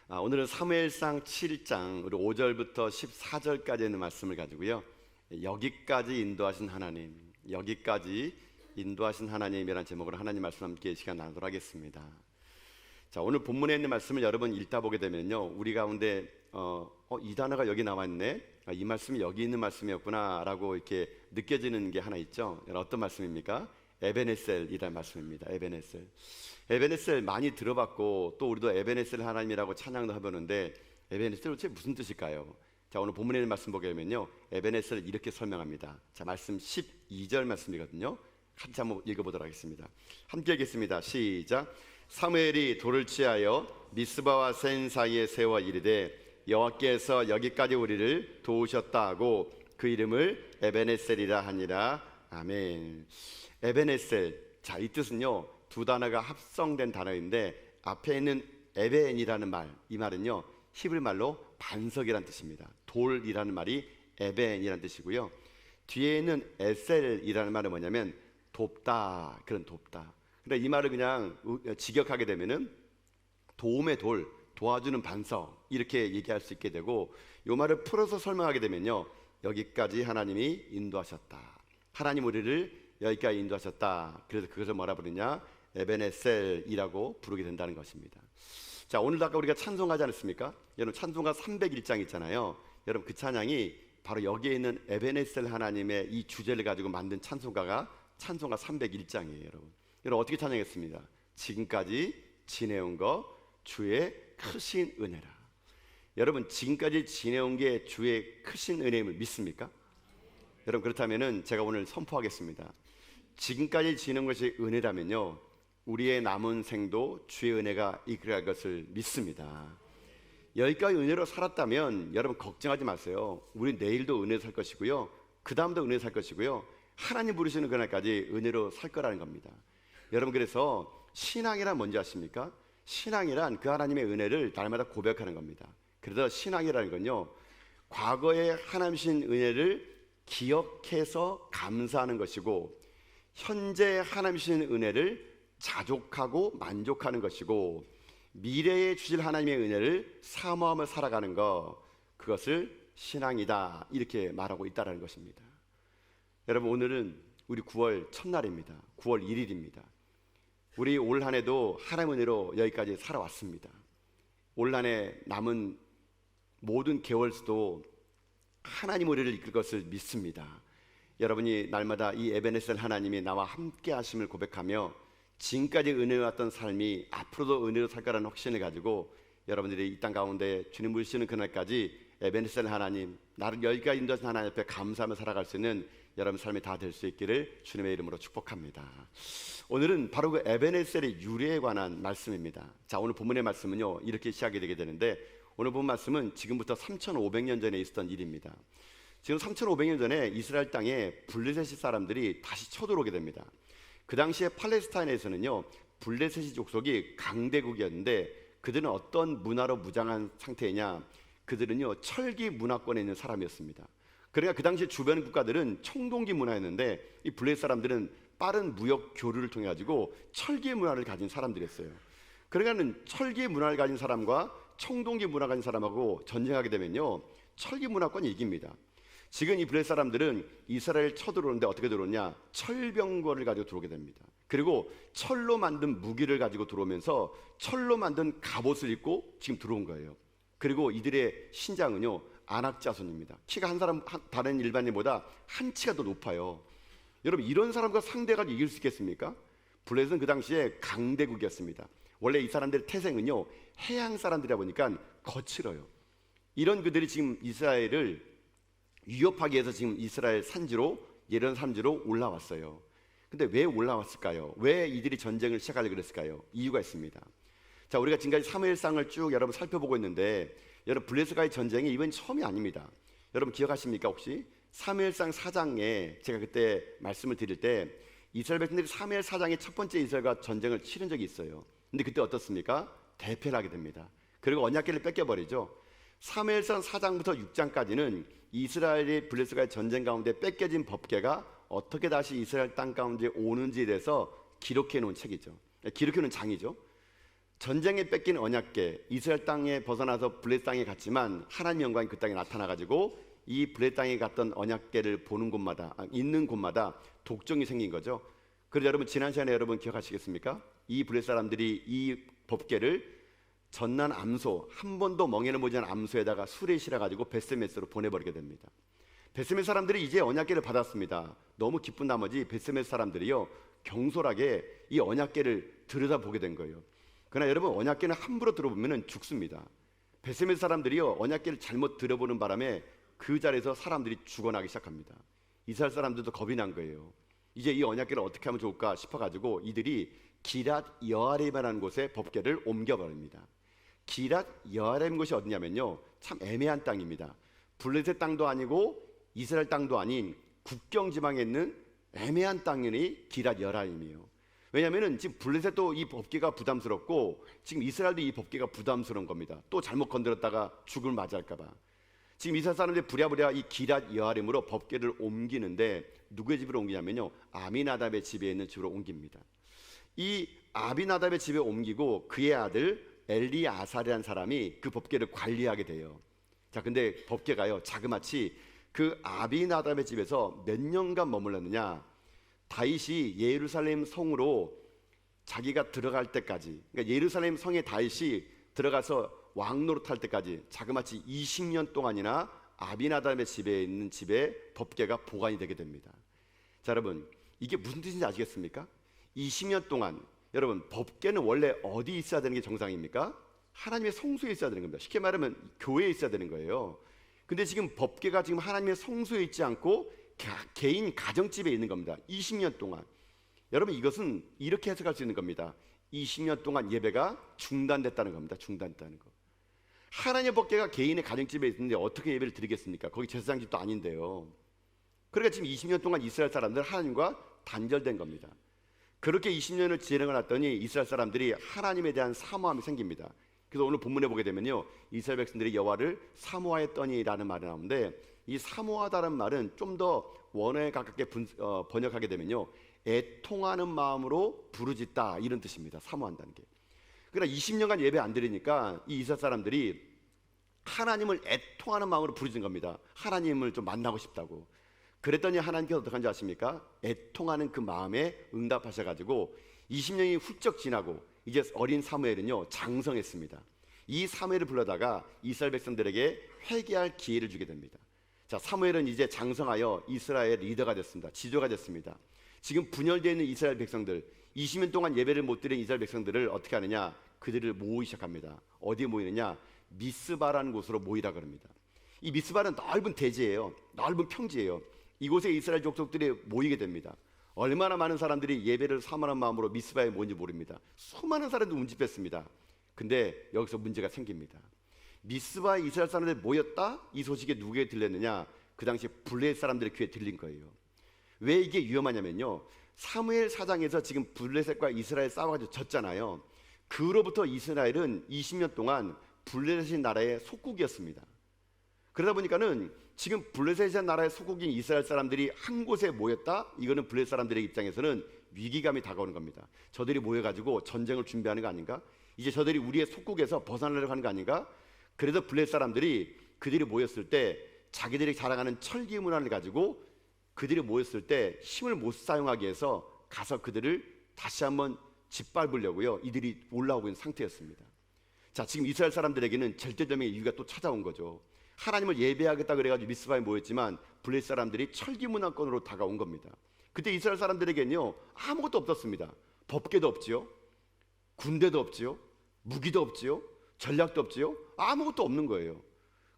오늘은 사무엘상 7장 우리 5절부터 14절까지 있는 말씀을 가지고요. 여기까지 인도하신 하나님, 여기까지 인도하신 하나님이라는 제목으로 하나님 말씀 함께 시간 나누도록 하겠습니다. 자, 오늘 본문에 있는 말씀을 여러분 읽다 보게 되면요, 우리 가운데 이 단어가 여기 나와 있네, 이 말씀이 여기 있는 말씀이었구나 라고 이렇게 느껴지는 게 하나 있죠. 어떤 말씀입니까? 에베네셀이라는 말씀입니다. 에베네셀 많이 들어봤고, 또 우리도 에베네셀 하나님이라고 찬양도 해보는데, 에베네셀 도대체 무슨 뜻일까요? 자, 오늘 본문에 있는 말씀 보게 되면요, 에베네셀을 이렇게 설명합니다. 자, 말씀 12절 말씀이거든요. 같이 한번 읽어보도록 하겠습니다. 함께 읽겠습니다. 시작. 사무엘이 돌을 취하여 미스바와 센 사이에 세워 이르되, 여호와께서 여기까지 우리를 도우셨다 하고 그 이름을 에베네셀이라 하니라. 아멘. 에베네셀, 자, 이 뜻은요, 두 단어가 합성된 단어인데, 앞에 있는 에벤이라는 말, 이 말은요 히브리 말로 반석이라는 뜻입니다. 돌이라는 말이 에벤이라는 뜻이고요, 뒤에 있는 에셀이라는 말은 뭐냐면 돕다, 그런 돕다. 근데 이 말을 그냥 직역하게 되면은 도움의 돌, 도와주는 반석, 이렇게 얘기할 수 있게 되고, 이 말을 풀어서 설명하게 되면요, 여기까지 하나님이 인도하셨다, 하나님 우리를 여기까지 인도하셨다. 그래서 그것을 뭐라 부르냐? 에베네셀이라고 부르게 된다는 것입니다. 자, 오늘도 아까 우리가 찬송하지 않았습니까? 여러분, 찬송가 301장 있잖아요. 여러분, 그 찬양이 바로 여기에 있는 에베네셀 하나님의 이 주제를 가지고 만든 찬송가 301장이에요. 여러분 어떻게 찬양했습니다? 지금까지 지내온 거 주의 크신 은혜라. 여러분, 지금까지 지내온 게 주의 크신 은혜임을 믿습니까? 여러분, 그렇다면은 제가 오늘 선포하겠습니다. 지금까지 지는 것이 은혜라면요, 우리의 남은 생도 주의 은혜가 이끌어갈 것을 믿습니다. 여기까지 은혜로 살았다면 여러분 걱정하지 마세요. 우리 내일도 은혜로 살 것이고요, 그 다음도 은혜로 살 것이고요, 하나님 부르시는 그날까지 은혜로 살 거라는 겁니다. 여러분, 그래서 신앙이란 뭔지 아십니까? 신앙이란 그 하나님의 은혜를 날마다 고백하는 겁니다. 그래서 신앙이라는 건요, 과거의 하나님신 은혜를 기억해서 감사하는 것이고, 현재 하나님이신 은혜를 자족하고 만족하는 것이고, 미래에 주실 하나님의 은혜를 사모하며 살아가는 것, 그것을 신앙이다, 이렇게 말하고 있다는 것입니다. 여러분, 오늘은 우리 9월 첫날입니다. 9월 1일입니다. 우리 올 한 해도 하나님의 은혜로 여기까지 살아왔습니다. 올 한 해 남은 모든 개월수도 하나님 우리를 이끌 것을 믿습니다. 여러분이 날마다 이 에베네셀 하나님이 나와 함께 하심을 고백하며 지금까지 은혜였던 삶이 앞으로도 은혜로 살 거라는 확신을 가지고, 여러분들이 이 땅 가운데 주님 부르시는 그날까지 에베네셀 하나님, 나를 여기까지 인도하신 하나님 앞에 감사하며 살아갈 수 있는 여러분 삶이 다 될 수 있기를 주님의 이름으로 축복합니다. 오늘은 바로 그 에베네셀의 유래에 관한 말씀입니다. 자, 오늘 본문의 말씀은요, 이렇게 시작이 되게 되는데, 오늘 본 말씀은 지금부터 3,500년 전에 있었던 일입니다. 지금 3,500년 전에 이스라엘 땅에 블레셋 사람들이 다시 쳐들어오게 됩니다. 그 당시에 팔레스타인에서는요, 블레셋 족속이 강대국이었는데, 그들은 어떤 문화로 무장한 상태냐? 그들은요, 철기 문화권에 있는 사람이었습니다. 그러니까 그 당시 주변 국가들은 청동기 문화였는데, 이 블레셋 사람들은 빠른 무역 교류를 통해 가지고 철기 문화를 가진 사람들이었어요. 그러니까는 철기 문화를 가진 사람과 청동기 문화 가진 사람하고 전쟁하게 되면요, 철기 문화권이 이깁니다. 지금 이 블레셋 사람들은 이스라엘 쳐들어오는데 어떻게 들어오냐? 철병거를 가지고 들어오게 됩니다. 그리고 철로 만든 무기를 가지고 들어오면서 철로 만든 갑옷을 입고 지금 들어온 거예요. 그리고 이들의 신장은요, 안악자손입니다. 키가 한 사람 다른 일반인보다 한 치가 더 높아요. 여러분, 이런 사람과 상대가 이길 수 있겠습니까? 블레셋은 그 당시에 강대국이었습니다. 원래 이 사람들의 태생은요, 해양 사람들이다 보니까 거칠어요. 이런 그들이 지금 이스라엘을 위협하기 위해서 지금 이스라엘 산지로, 이런 산지로 올라왔어요. 근데 왜 올라왔을까요? 왜 이들이 전쟁을 시작하려고 그랬을까요? 이유가 있습니다. 자, 우리가 지금까지 사무엘상을 쭉 여러분 살펴보고 있는데, 여러분 블레셋과의 전쟁이 이번이 처음이 아닙니다. 여러분 기억하십니까? 혹시 사무엘상 4장에 제가 그때 말씀을 드릴 때, 이스라엘 백성들이 사무엘 4장의 첫 번째 이스라엘과 전쟁을 치른 적이 있어요. 근데 그때 어떻습니까? 대패를 하게 됩니다. 그리고 언약궤를 뺏겨버리죠. 사무엘상 4장부터 6장까지는 이스라엘이 블레셋과의 전쟁 가운데 뺏겨진 법궤가 어떻게 다시 이스라엘 땅 가운데 오는지에 대해서 기록해 놓은 책이죠. 기록해 놓은 장이죠. 전쟁에 뺏긴 언약궤, 이스라엘 땅에 벗어나서 블레셋 땅에 갔지만 하나님 영광이 그 땅에 나타나가지고 이 블레셋 땅에 갔던 언약궤를 보는 곳마다, 있는 곳마다 독종이 생긴 거죠. 그래서 여러분, 지난 시간에 여러분 기억하시겠습니까? 이 블레셋 사람들이 이 법궤를 전난 암소, 한 번도 멍에를 보지 않은 암소에다가 술에 실어가지고 베스메스로 보내버리게 됩니다. 베스메스 사람들이 이제 언약궤를 받았습니다. 너무 기쁜 나머지 베스메스 사람들이요, 경솔하게 이 언약궤를 들여다보게 된 거예요. 그러나 여러분, 언약궤는 함부로 들어보면 죽습니다. 베스메스 사람들이요, 언약궤를 잘못 들여보는 바람에 그 자리에서 사람들이 죽어나기 시작합니다. 이스라엘 사람들도 겁이 난 거예요. 이제 이 언약궤를 어떻게 하면 좋을까 싶어가지고 이들이 기랏 여아림이라는 곳에 법궤를 옮겨버립니다. 기랏 여아림 곳이 어디냐면요, 참 애매한 땅입니다. 블레셋 땅도 아니고 이스라엘 땅도 아닌 국경 지방에 있는 애매한 땅이 기랏 여아림이에요. 왜냐하면 지금 블레셋도 이 법궤가 부담스럽고 지금 이스라엘도 이 법궤가 부담스러운 겁니다. 또 잘못 건드렸다가 죽을 맞이할까봐. 지금 이스라엘 사람들이 부랴부랴 이 기랏 여아림으로 법궤를 옮기는데 누구의 집으로 옮기냐면요, 아미나답의 집에 있는 집으로 옮깁니다. 이 아비나답의 집에 옮기고 그의 아들 엘리아살이라는 사람이 그 법궤를 관리하게 돼요. 자, 근데 법궤가요, 자그마치 그 아비나답의 집에서 몇 년간 머물렀느냐, 다윗이 예루살렘 성으로 자기가 들어갈 때까지, 그러니까 예루살렘 성에 다윗이 들어가서 왕노릇할 때까지 자그마치 20년 동안이나 아비나답의 집에 있는 집에 법궤가 보관이 되게 됩니다. 자, 여러분, 이게 무슨 뜻인지 아시겠습니까? 20년 동안, 여러분, 법궤는 원래 어디 있어야 되는 게 정상입니까? 하나님의 성소에 있어야 되는 겁니다. 쉽게 말하면 교회에 있어야 되는 거예요. 근데 지금 법궤가 지금 하나님의 성소에 있지 않고 개인 가정집에 있는 겁니다. 20년 동안. 여러분, 이것은 이렇게 해석할 수 있는 겁니다. 20년 동안 예배가 중단됐다는 겁니다. 중단됐다는 거. 하나님의 법궤가 개인의 가정집에 있는데 어떻게 예배를 드리겠습니까? 거기 제사장집도 아닌데요. 그러니까 지금 20년 동안 이스라엘 사람들은 하나님과 단절된 겁니다. 그렇게 20년을 진행을 했더니 이스라엘 사람들이 하나님에 대한 사모함이 생깁니다. 그래서 오늘 본문에 보게 되면요, 이스라엘 백성들이 여호와를 사모하였더니라는 말이 나오는데, 이 사모하다는 말은 좀 더 원어에 가깝게 번역하게 되면요, 애통하는 마음으로 부르짖다, 이런 뜻입니다. 사모한다는 게. 그러나 20년간 예배 안 드리니까 이 이스라엘 사람들이 하나님을 애통하는 마음으로 부르짖은 겁니다. 하나님을 좀 만나고 싶다고. 그랬더니 하나님께서 어떻게 한지 아십니까? 애통하는 그 마음에 응답하셔가지고 20년이 훌쩍 지나고 이제 어린 사무엘은요, 장성했습니다. 이 사무엘을 불러다가 이스라엘 백성들에게 회개할 기회를 주게 됩니다. 자, 사무엘은 이제 장성하여 이스라엘 리더가 됐습니다. 지도가 됐습니다. 지금 분열되어 있는 이스라엘 백성들, 20년 동안 예배를 못 드린 이스라엘 백성들을 어떻게 하느냐? 그들을 모으기 시작합니다. 어디에 모이느냐? 미스바라는 곳으로 모이라 그럽니다. 이 미스바는 넓은 대지예요. 넓은 평지예요. 이곳에 이스라엘 족속들이 모이게 됩니다. 얼마나 많은 사람들이 예배를 사모하는 마음으로 미스바에 모인지 모릅니다. 수많은 사람들이 운집했습니다. 근데 여기서 문제가 생깁니다. 미스바에 이스라엘 사람들이 모였다? 이 소식이 누구에게 들렸느냐? 그 당시 블레셋 사람들의 귀에 들린 거예요. 왜 이게 위험하냐면요, 사무엘 4장에서 지금 블레셋과 이스라엘 싸워가지고 졌잖아요. 그로부터 이스라엘은 20년 동안 블레셋 나라의 속국이었습니다. 그러다 보니까는 지금 블레셋 나라의 속국인 이스라엘 사람들이 한 곳에 모였다? 이거는 블레셋 사람들의 입장에서는 위기감이 다가오는 겁니다. 저들이 모여가지고 전쟁을 준비하는 거 아닌가? 이제 저들이 우리의 속국에서 벗어나려고 하는 거 아닌가? 그래서 블레셋 사람들이 그들이 모였을 때 자기들이 자랑하는 철기 문화를 가지고 그들이 모였을 때 힘을 못 사용하기 위해서 가서 그들을 다시 한번 짓밟으려고요, 이들이 올라오고 있는 상태였습니다. 자, 지금 이스라엘 사람들에게는 절대점의 이유가 또 찾아온 거죠. 하나님을 예배하겠다 그래가지고 미스바에 모였지만 블레셋 사람들이 철기 문화권으로 다가온 겁니다. 그때 이스라엘 사람들에게는요, 아무것도 없었습니다. 법궤도 없지요, 군대도 없지요, 무기도 없지요, 전략도 없지요, 아무것도 없는 거예요.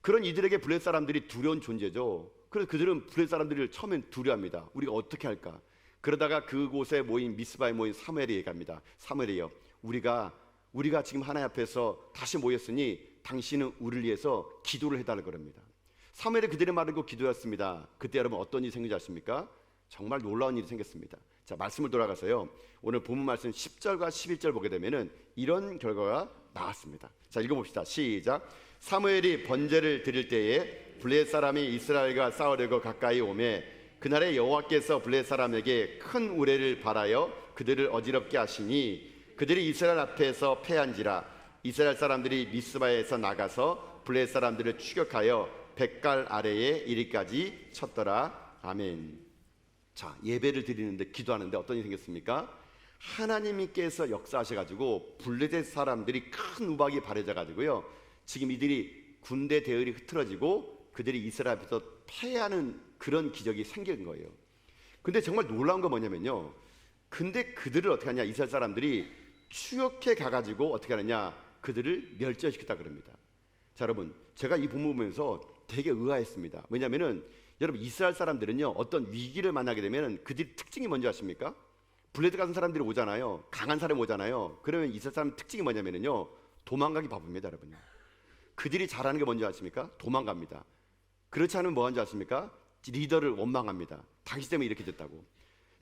그런 이들에게 블레셋 사람들이 두려운 존재죠. 그래서 그들은 블레셋 사람들을 처음엔 두려워합니다. 우리가 어떻게 할까? 그러다가 그곳에 모인 미스바에 모인 사무엘이 얘기합니다. 사무엘이요, 우리가 지금 하나님 앞에서 다시 모였으니 당신은 우리를 위해서 기도를 해달라고 그럽니다. 사무엘이 그들의 말을 듣고 기도했습니다. 그때 여러분 어떤 일이 생긴지 아십니까? 정말 놀라운 일이 생겼습니다. 자, 말씀을 돌아가서요, 오늘 본문 말씀 10절과 11절 보게 되면은 이런 결과가 나왔습니다. 자, 읽어봅시다. 시작. 사무엘이 번제를 드릴 때에 블레셋 사람이 이스라엘과 싸우려고 가까이 오매 그날에 여호와께서 블레셋 사람에게 큰 우레를 발하여 그들을 어지럽게 하시니 그들이 이스라엘 앞에서 패한지라. 이스라엘 사람들이 미스바에서 나가서 블레셋 사람들을 추격하여 백갈 아래에 이리까지 쳤더라. 아멘. 자, 예배를 드리는데 기도하는데 어떤 일이 생겼습니까? 하나님께서 역사하셔가지고 블레셋 사람들이 큰 우박이 바래져가지고요, 지금 이들이 군대 대열이 흐트러지고 그들이 이스라엘 앞에서 패하는 그런 기적이 생긴 거예요. 근데 정말 놀라운 건 뭐냐면요, 근데 그들을 어떻게 하냐, 이스라엘 사람들이 추격해 가가지고 어떻게 하느냐, 그들을 멸절시켰다 그럽니다. 자, 여러분, 제가 이 본문 보면서 되게 의아했습니다. 왜냐하면은 여러분, 이스라엘 사람들은요, 어떤 위기를 만나게 되면 그들이 특징이 뭔지 아십니까? 블레셋 같은 사람들이 오잖아요. 강한 사람이 오잖아요. 그러면 이스라엘 사람 특징이 뭐냐면요, 도망가기 바쁩니다. 여러분요, 그들이 잘하는 게 뭔지 아십니까? 도망갑니다. 그렇지 않으면 뭐 하는지 아십니까? 리더를 원망합니다. 당신 때문에 이렇게 됐다고.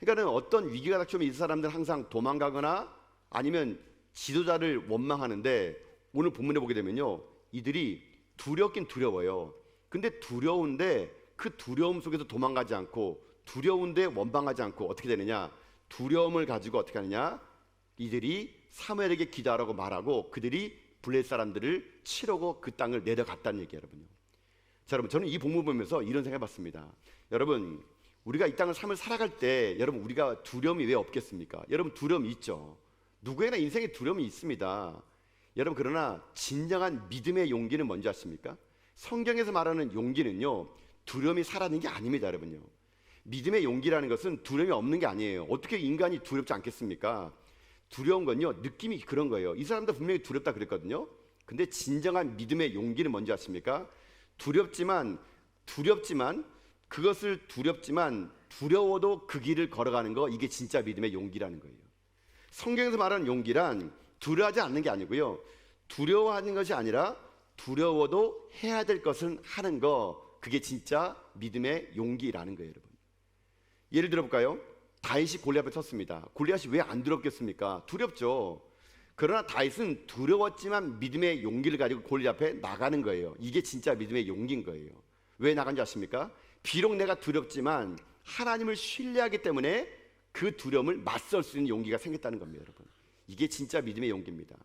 그러니까 어떤 위기가 닥치면 이 사람들은 항상 도망가거나 아니면 지도자를 원망하는데, 오늘 본문에 보게 되면요, 이들이 두렵긴 두려워요. 근데 두려운데 그 두려움 속에서 도망가지 않고, 두려운데 원망하지 않고 어떻게 되느냐, 두려움을 가지고 어떻게 하느냐, 이들이 사무엘에게 기도하라고 말하고 그들이 블레셋 사람들을 치려고 그 땅을 내려갔다는 얘기예요, 여러분요. 자, 여러분, 저는 이 본문 보면서 이런 생각해봤습니다. 여러분, 우리가 이 땅을 삶을 살아갈 때 여러분, 우리가 두려움이 왜 없겠습니까? 여러분, 두려움이 있죠. 누구에나 인생에 두려움이 있습니다. 여러분, 그러나 진정한 믿음의 용기는 뭔지 아십니까? 성경에서 말하는 용기는요, 두려움이 사라진 게 아닙니다, 여러분요. 믿음의 용기라는 것은 두려움이 없는 게 아니에요. 어떻게 인간이 두렵지 않겠습니까? 두려운 건요, 느낌이 그런 거예요. 이 사람도 분명히 두렵다 그랬거든요. 근데 진정한 믿음의 용기는 뭔지 아십니까? 두렵지만 그것을 두려워도 그 길을 걸어가는 거, 이게 진짜 믿음의 용기라는 거예요. 성경에서 말하는 용기란 두려워하지 않는 게 아니고요, 두려워하는 것이 아니라 두려워도 해야 될 것은 하는 거, 그게 진짜 믿음의 용기라는 거예요, 여러분. 예를 들어 볼까요? 다윗이 골리앗 앞에 섰습니다. 골리앗이 왜 안 두렵겠습니까? 두렵죠. 그러나 다윗은 두려웠지만 믿음의 용기를 가지고 골리앗 앞에 나가는 거예요. 이게 진짜 믿음의 용기인 거예요. 왜 나간지 아십니까? 비록 내가 두렵지만 하나님을 신뢰하기 때문에 그 두려움을 맞설 수 있는 용기가 생겼다는 겁니다, 여러분. 이게 진짜 믿음의 용기입니다.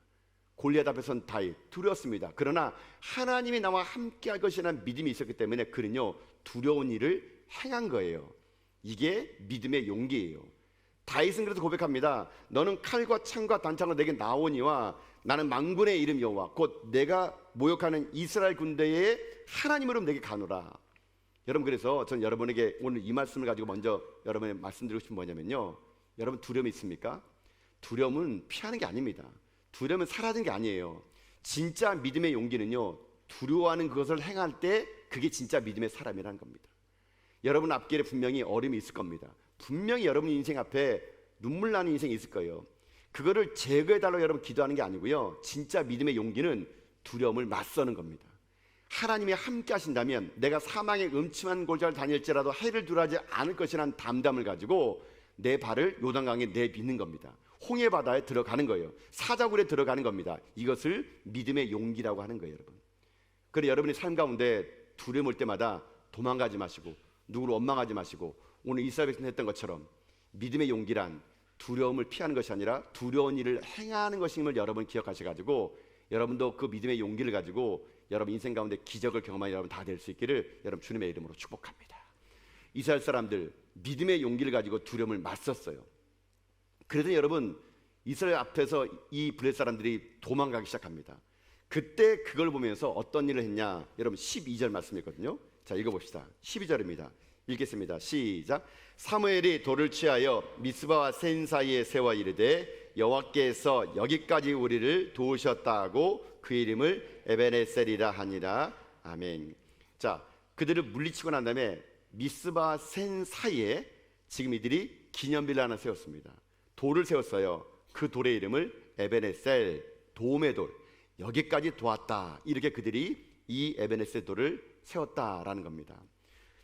골리앗 앞에 선 다윗, 두려웠습니다. 그러나 하나님이 나와 함께 할 것이라는 믿음이 있었기 때문에 그는요, 두려운 일을 행한 거예요. 이게 믿음의 용기예요. 다윗은 그래서 고백합니다. 너는 칼과 창과 단창으로 내게 나오니와 나는 만군의 이름 여호와 곧 내가 모욕하는 이스라엘 군대의 하나님으로 내게 가노라. 여러분, 그래서 저는 여러분에게 오늘 이 말씀을 가지고 먼저 여러분에게 말씀드리고 싶은 뭐냐면요, 여러분, 두려움이 있습니까? 두려움은 피하는 게 아닙니다. 두려움은 사라진 게 아니에요. 진짜 믿음의 용기는요, 두려워하는 그것을 행할 때 그게 진짜 믿음의 사람이라는 겁니다. 여러분 앞길에 분명히 어려움이 있을 겁니다. 분명히 여러분 인생 앞에 눈물 나는 인생이 있을 거예요. 그거를 제거해달라고 여러분 기도하는 게 아니고요, 진짜 믿음의 용기는 두려움을 맞서는 겁니다. 하나님이 함께 하신다면 내가 사망의 음침한 골짜기를 다닐지라도 해를 두려워하지 않을 것이라는 담담을 가지고 내 발을 요단강에 내딛는 겁니다. 홍해 바다에 들어가는 거예요. 사자굴에 들어가는 겁니다. 이것을 믿음의 용기라고 하는 거예요, 여러분. 그래, 여러분이 삶 가운데 두려움 올 때마다 도망가지 마시고 누구를 원망하지 마시고, 오늘 이스라엘 백성이 했던 것처럼 믿음의 용기란 두려움을 피하는 것이 아니라 두려운 일을 행하는 것임을 여러분 기억하셔가지고 여러분도 그 믿음의 용기를 가지고 여러분 인생 가운데 기적을 경험하는 여러분 다 될 수 있기를 여러분 주님의 이름으로 축복합니다. 이스라엘 사람들 믿음의 용기를 가지고 두려움을 맞섰어요. 그래서 여러분, 이스라엘 앞에서 이 블레셋 사람들이 도망가기 시작합니다. 그때 그걸 보면서 어떤 일을 했냐, 여러분 12절 말씀이거든요. 자, 읽어봅시다. 12절입니다. 읽겠습니다. 시작. 사무엘이 돌을 취하여 미스바와 센 사이에 세워 이르되 여호와께서 여기까지 우리를 도우셨다고 그 이름을 에베네셀이라 하니라. 아멘. 자, 그들을 물리치고 난 다음에 미스바와 센 사이에 지금 이들이 기념비를 하나 세웠습니다. 돌을 세웠어요. 그 돌의 이름을 에베네셀, 도움의 돌, 여기까지 도왔다, 이렇게 그들이 이 에베네셀 돌을 세웠다라는 겁니다.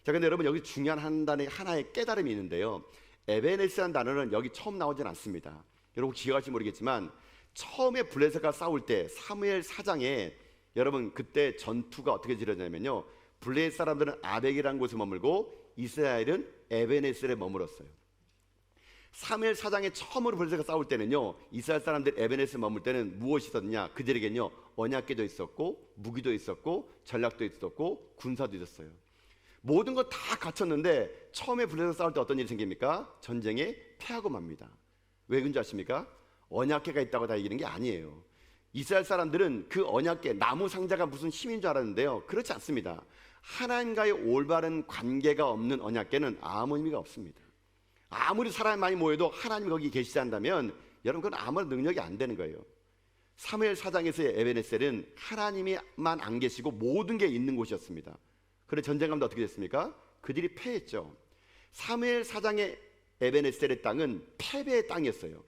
자, 근데 여러분, 여기 중요한 하나의 깨달음이 있는데요, 에베네셀이라는 단어는 여기 처음 나오진 않습니다. 여러분 기억하실지 모르겠지만 처음에 블레셋과 싸울 때 사무엘 4장에 여러분 그때 전투가 어떻게 지어졌냐면요, 블레셋 사람들은 아벡이라는 곳에 머물고 이스라엘은 에베네셀에 머물었어요. 사무엘 사장에 처음으로 블레셋과 싸울 때는요, 이스라엘 사람들 에베네스에 머물 때는 무엇이 있었느냐? 그들에게는요, 언약궤도 있었고 무기도 있었고 전략도 있었고 군사도 있었어요. 모든 거 다 갖췄는데 처음에 블레셋과 싸울 때 어떤 일이 생깁니까? 전쟁에 패하고 맙니다. 왜 그런지 아십니까? 언약궤가 있다고 다 이기는 게 아니에요. 이스라엘 사람들은 그 언약궤, 나무 상자가 무슨 힘인 줄 알았는데요, 그렇지 않습니다. 하나님과의 올바른 관계가 없는 언약궤는 아무 의미가 없습니다. 아무리 사람이 많이 모여도 하나님이 거기 계시지 않다면 여러분 그건 아무런 능력이 안 되는 거예요. 사무엘 사장에서의 에베네셀은 하나님이만 안 계시고 모든 게 있는 곳이었습니다. 그런데 전쟁 가운데 어떻게 됐습니까? 그들이 패했죠. 사무엘 사장의 에베네셀의 땅은 패배의 땅이었어요.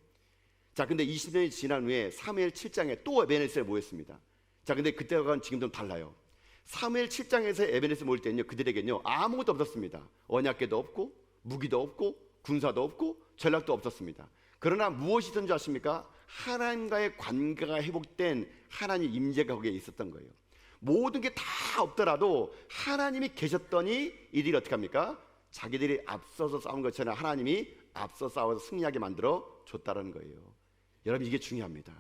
자, 근데 20년이 지난 후에 사무엘 7장에 또 에베네셀에 모였습니다. 자, 근데 그때와는 지금 좀 달라요. 사무엘 7장에서 에베네셀에 모일 때는요, 그들에게는요 아무것도 없었습니다. 언약궤도 없고 무기도 없고 군사도 없고 전략도 없었습니다. 그러나 무엇이든지 아십니까? 하나님과의 관계가 회복된 하나님 임재가 거기에 있었던 거예요. 모든 게 다 없더라도 하나님이 계셨더니 이들이 어떻게 합니까? 자기들이 앞서서 싸운 것처럼 하나님이 앞서 싸워서 승리하게 만들어 줬다는 거예요. 여러분, 이게 중요합니다.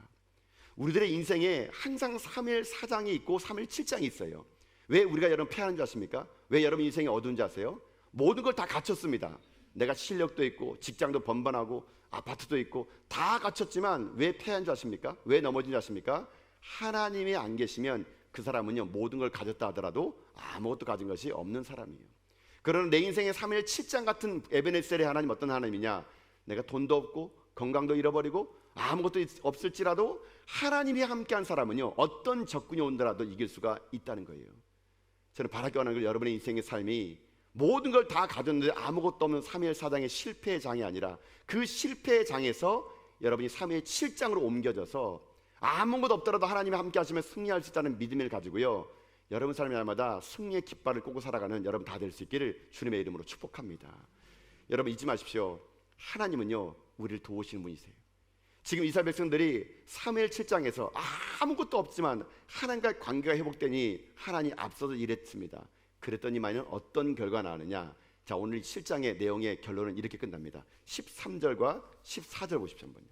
우리들의 인생에 항상 3일 4장이 있고 3일 7장이 있어요. 왜 우리가 여러분 패하는 줄 아십니까? 왜 여러분 인생이 어두운지 아세요? 모든 걸 다 갖췄습니다. 내가 실력도 있고 직장도 번번하고 아파트도 있고 다 갖췄지만 왜 패한 줄 아십니까? 왜 넘어진 줄 아십니까? 하나님이 안 계시면 그 사람은요 모든 걸 가졌다 하더라도 아무것도 가진 것이 없는 사람이에요. 그러나 내 인생의 3일 7장 같은 에베네셀의 하나님 어떤 하나님이냐? 내가 돈도 없고 건강도 잃어버리고 아무것도 없을지라도 하나님이 함께한 사람은요 어떤 적군이 온더라도 이길 수가 있다는 거예요. 저는 바라기 원하는 걸 여러분의 인생의 삶이 모든 걸 다 가졌는데 아무것도 없는 3일 4장의 실패의 장이 아니라 그 실패의 장에서 여러분이 3일 7장으로 옮겨져서 아무것도 없더라도 하나님이 함께 하시면 승리할 수 있다는 믿음을 가지고요 여러분 삶의 날마다 승리의 깃발을 꽂고 살아가는 여러분 다 될 수 있기를 주님의 이름으로 축복합니다. 여러분 잊지 마십시오. 하나님은요 우리를 도우시는 분이세요. 지금 이스라엘 백성들이 3일 7장에서 아무것도 없지만 하나님과의 관계가 회복되니 하나님이 앞서서 일했습니다. 그랬더니만은 어떤 결과가 나느냐? 자, 오늘 7장의 내용의 결론은 이렇게 끝납니다. 13절과 14절 보십시오. 한번요.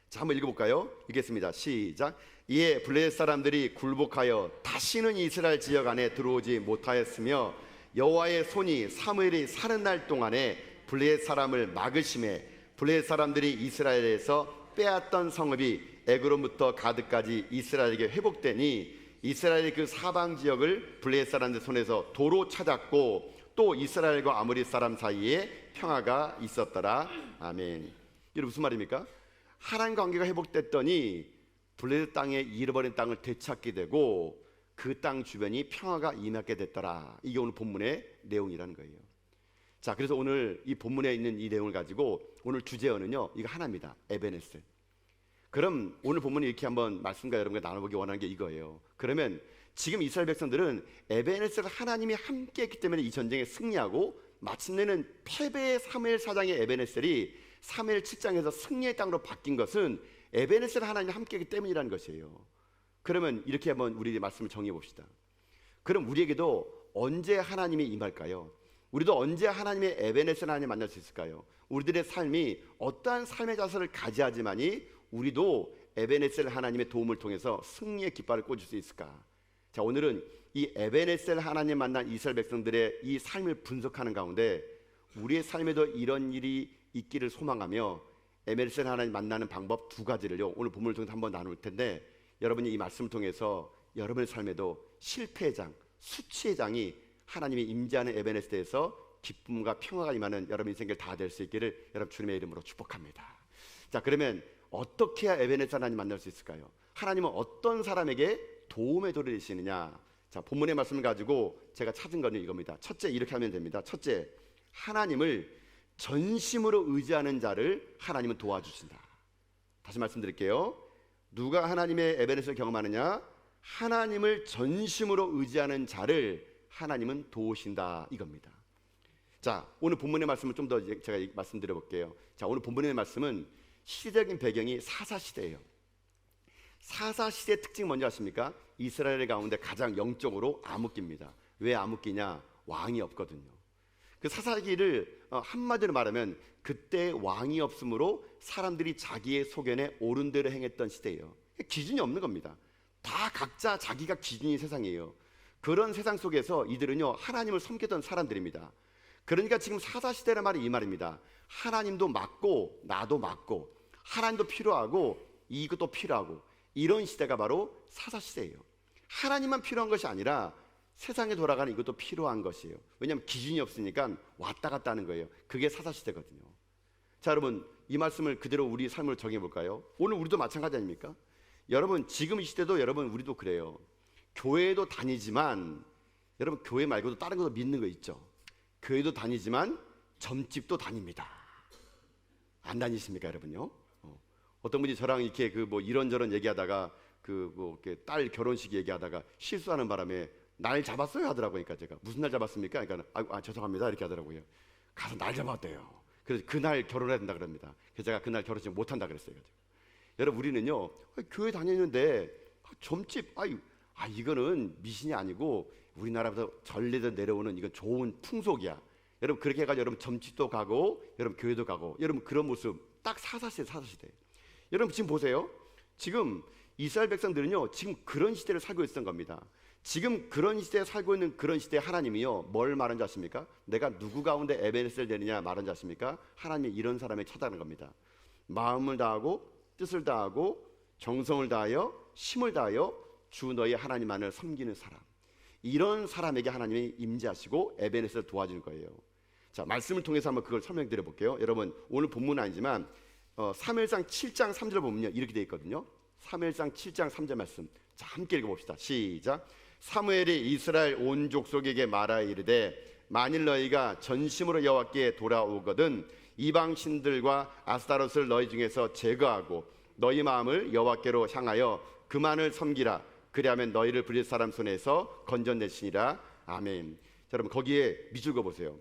자, 한번 읽어볼까요? 읽겠습니다. 시작. 이에 블레셋 사람들이 굴복하여 다시는 이스라엘 지역 안에 들어오지 못하였으며 여호와의 손이 사무엘이 사는 날 동안에 블레셋 사람을 막으심에 블레셋 사람들이 이스라엘에서 빼앗던 성읍이 에그론부터 가드까지 이스라엘에게 회복되니 이스라엘의 그 사방 지역을 블레셋 사람들 손에서 도로 찾았고 또 이스라엘과 아모리 사람 사이에 평화가 있었더라. 아멘. 이게 무슨 말입니까? 하나님 관계가 회복됐더니 블레셋 땅에 잃어버린 땅을 되찾게 되고 그 땅 주변이 평화가 임하게 됐더라. 이게 오늘 본문의 내용이라는 거예요. 자, 그래서 오늘 이 본문에 있는 이 내용을 가지고 오늘 주제어는요 이거 하나입니다. 에베네셀. 그럼 오늘 본문을 이렇게 한번 말씀과 여러분과 나눠보기 원하는 게 이거예요. 그러면 지금 이스라엘 백성들은 에베네셀 하나님이 함께했기 때문에 이 전쟁에 승리하고 마침내는 패배의 사무엘 4장의 에베네셀이 사무엘 7장에서 승리의 땅으로 바뀐 것은 에베네셀 하나님이 함께했기 때문이라는 것이에요. 그러면 이렇게 한번 우리 말씀을 정해 봅시다. 그럼 우리에게도 언제 하나님이 임할까요? 우리도 언제 하나님의 에베네셀 하나님 만날 수 있을까요? 우리들의 삶이 어떠한 삶의 자세를 가져야지만이 우리도 에베네셀 하나님의 도움을 통해서 승리의 깃발을 꽂을 수 있을까? 자, 오늘은 이 에베네셀 하나님 만난 이스라엘 백성들의 이 삶을 분석하는 가운데 우리의 삶에도 이런 일이 있기를 소망하며 에베네셀 하나님 만나는 방법 두 가지를요 오늘 본문을 통해서 한번 나눌 텐데 여러분이 이 말씀을 통해서 여러분의 삶에도 실패의 장, 수치의 장이 하나님이 임재하는 에베네셀에서 기쁨과 평화가 임하는 여러분 인생을 다 될 수 있기를 여러분 주님의 이름으로 축복합니다. 자, 그러면 어떻게 해야 에베네셀 하나님 만날 수 있을까요? 하나님은 어떤 사람에게 도움의 돌이 되시느냐? 자, 본문의 말씀을 가지고 제가 찾은 거는 이겁니다. 첫째, 이렇게 하면 됩니다. 첫째, 하나님을 전심으로 의지하는 자를 하나님은 도와주신다. 다시 말씀드릴게요. 누가 하나님의 에베네셀을 경험하느냐? 하나님을 전심으로 의지하는 자를 하나님은 도우신다 이겁니다. 자, 오늘 본문의 말씀을 좀 더 제가 말씀드려 볼게요. 자, 오늘 본문의 말씀은 시대적인 배경이 사사시대예요. 사사시대의 특징 뭔지 아십니까? 이스라엘 가운데 가장 영적으로 암흑기입니다. 왜 암흑기냐? 왕이 없거든요. 그 사사기를 한마디로 말하면 그때 왕이 없으므로 사람들이 자기의 소견에 옳은 대로 행했던 시대예요. 기준이 없는 겁니다. 다 각자 자기가 기준인 세상이에요. 그런 세상 속에서 이들은요 하나님을 섬기던 사람들입니다. 그러니까 지금 사사시대란 말이 이 말입니다. 하나님도 맞고 나도 맞고 하나님도 필요하고 이것도 필요하고 이런 시대가 바로 사사시대예요. 하나님만 필요한 것이 아니라 세상에 돌아가는 이것도 필요한 것이에요. 왜냐하면 기준이 없으니까 왔다 갔다 하는 거예요. 그게 사사시대거든요. 자, 여러분 이 말씀을 그대로 우리 삶을 정해 볼까요? 오늘 우리도 마찬가지 아닙니까? 여러분 지금 이 시대도 여러분 우리도 그래요. 교회도 다니지만 여러분 교회 말고도 다른 것도 믿는 거 있죠. 교회도 다니지만 점집도 다닙니다. 안 다니십니까 여러분요? 어떤 분이 저랑 이렇게 그 뭐 이런저런 얘기하다가 그 뭐 딸 결혼식 얘기하다가 실수하는 바람에 날 잡았어요 하더라고요. 그러니까 제가 무슨 날 잡았습니까? 그러니까 죄송합니다 이렇게 하더라고요. 가서 날 잡았대요. 그래서 그날 결혼해야 된다 그럽니다. 그래서 제가 그날 결혼식 못 한다 그랬어요. 여러분 우리는요 교회 다니는데 점집 이거는 미신이 아니고 우리나라부터 전래도 내려오는 이건 좋은 풍속이야. 여러분 그렇게 해가지고 여러분 점집도 가고 여러분 교회도 가고 여러분 그런 모습 딱 사사시대. 여러분 지금 보세요. 지금 이스라엘 백성들은요 지금 그런 시대를 살고 있었던 겁니다. 지금 그런 시대에 살고 있는 그런 시대에 하나님이요 뭘 말하는지 아십니까? 내가 누구 가운데 에베네셀 되느냐 말하는지 아십니까? 하나님이 이런 사람에 처다는 겁니다. 마음을 다하고 뜻을 다하고 정성을 다하여 힘을 다하여 주 너희 하나님만을 섬기는 사람, 이런 사람에게 하나님이 임재하시고 에베네셀을 도와주는 거예요. 자, 말씀을 통해서 한번 그걸 설명드려 볼게요. 여러분 오늘 본문은 아니지만 사무엘상 7장 3절 보면요 이렇게 되어 있거든요. 사무엘상 7장 3절 말씀, 자 함께 읽어봅시다. 시작. 사무엘이 이스라엘 온 족속에게 말하여 이르되 만일 너희가 전심으로 여호와께 돌아오거든 이방 신들과 아스타롯을 너희 중에서 제거하고 너희 마음을 여호와께로 향하여 그만을 섬기라. 그리하면 너희를 브릴 사람 손에서 건져내시니라. 아멘. 자, 여러분 거기에 밑줄 그어보세요.